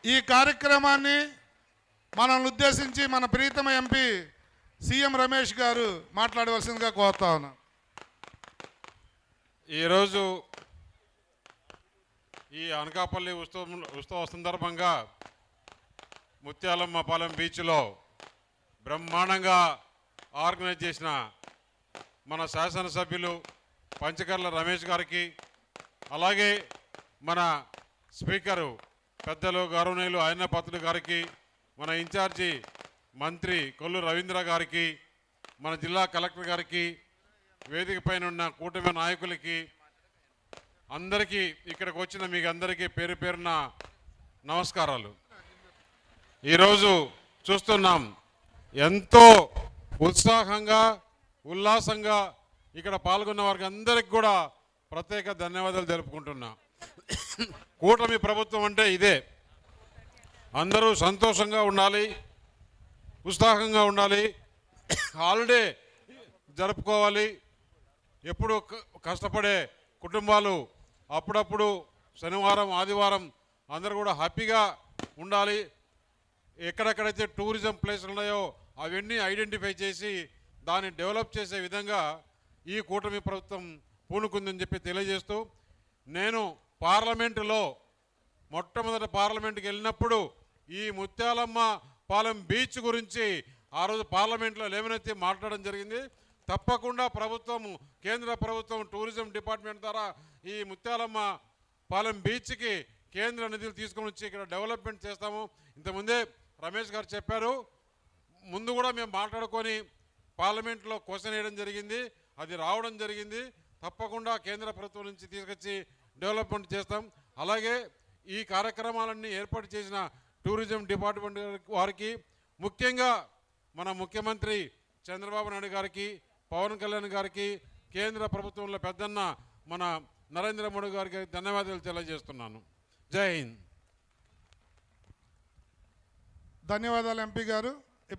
ఈ కార్యక్రమాన్ని మనల్ని ఉద్దేశించి మన ప్రీతమ ఎంపీ సీఎం రమేష్ గారు మాట్లాడవలసిందిగా కోరుతా ఉన్నాను. ఈరోజు ఈ అనకాపల్లి ఉత్సవ సందర్భంగా ముత్యాలమ్మపాలెం బీచ్లో బ్రహ్మాండంగా ఆర్గనైజ్ చేసిన మన శాసనసభ్యులు పంచకర్ల రమేష్ గారికి, అలాగే మన స్పీకరు పెద్దలు గౌరవనీయులు అయ్యన్నపాత్రుడు గారికి, మన ఇన్ఛార్జి మంత్రి కొల్లు రవీంద్ర గారికి, మన జిల్లా కలెక్టర్ గారికి, వేదిక పైన ఉన్న కూటమి నాయకులకి అందరికీ, ఇక్కడికి వచ్చిన మీకు అందరికీ పేరు పేరున నమస్కారాలు. ఈరోజు చూస్తున్నాం ఎంతో ఉత్సాహంగా ఉల్లాసంగా ఇక్కడ పాల్గొన్న వారికి అందరికి కూడా ప్రత్యేక ధన్యవాదాలు తెలుపుకుంటున్నా. కూటమి ప్రభుత్వం అంటే ఇదే. అందరూ సంతోషంగా ఉండాలి, ఉత్సాహంగా ఉండాలి, హాలిడే జరుపుకోవాలి. ఎప్పుడు కష్టపడే కుటుంబాలు అప్పుడప్పుడు శనివారం ఆదివారం అందరూ కూడా హ్యాపీగా ఉండాలి. ఎక్కడెక్కడైతే టూరిజం ప్లేసులు ఉన్నాయో అవన్నీ ఐడెంటిఫై చేసి దాన్ని డెవలప్ చేసే విధంగా ఈ కూటమి ప్రభుత్వం పూనుకుందని చెప్పి తెలియజేస్తూ, నేను పార్లమెంటులో మొట్టమొదటి పార్లమెంటుకి వెళ్ళినప్పుడు ఈ ముత్యాలమ్మ పాలెం బీచ్ గురించి ఆ రోజు పార్లమెంట్లో లేవనెత్తి మాట్లాడడం జరిగింది. తప్పకుండా ప్రభుత్వం, కేంద్ర ప్రభుత్వం టూరిజం డిపార్ట్మెంట్ ద్వారా ఈ ముత్యాలమ్మ పాలెం బీచ్కి కేంద్ర నిధులు తీసుకొని వచ్చి ఇక్కడ డెవలప్మెంట్ చేస్తాము. ఇంతకుముందే రమేష్ గారు చెప్పారు, ముందు కూడా మేము మాట్లాడుకొని పార్లమెంట్లో క్వశ్చన్ వేయడం జరిగింది, అది రావడం జరిగింది. తప్పకుండా కేంద్ర ప్రభుత్వం నుంచి తీసుకొచ్చి డెవలప్మెంట్ చేస్తాం. అలాగే ఈ కార్యక్రమాలన్నీ ఏర్పాటు చేసిన టూరిజం డిపార్ట్మెంట్ వారికి, ముఖ్యంగా మన ముఖ్యమంత్రి చంద్రబాబు నాయుడు గారికి, పవన్ కళ్యాణ్ గారికి, కేంద్ర ప్రభుత్వంలో పెద్దన్న మన నరేంద్ర మోడీ గారికి ధన్యవాదాలు తెలియజేస్తున్నాను. జై హింద్. ధన్యవాదాలు ఎంపీ గారు.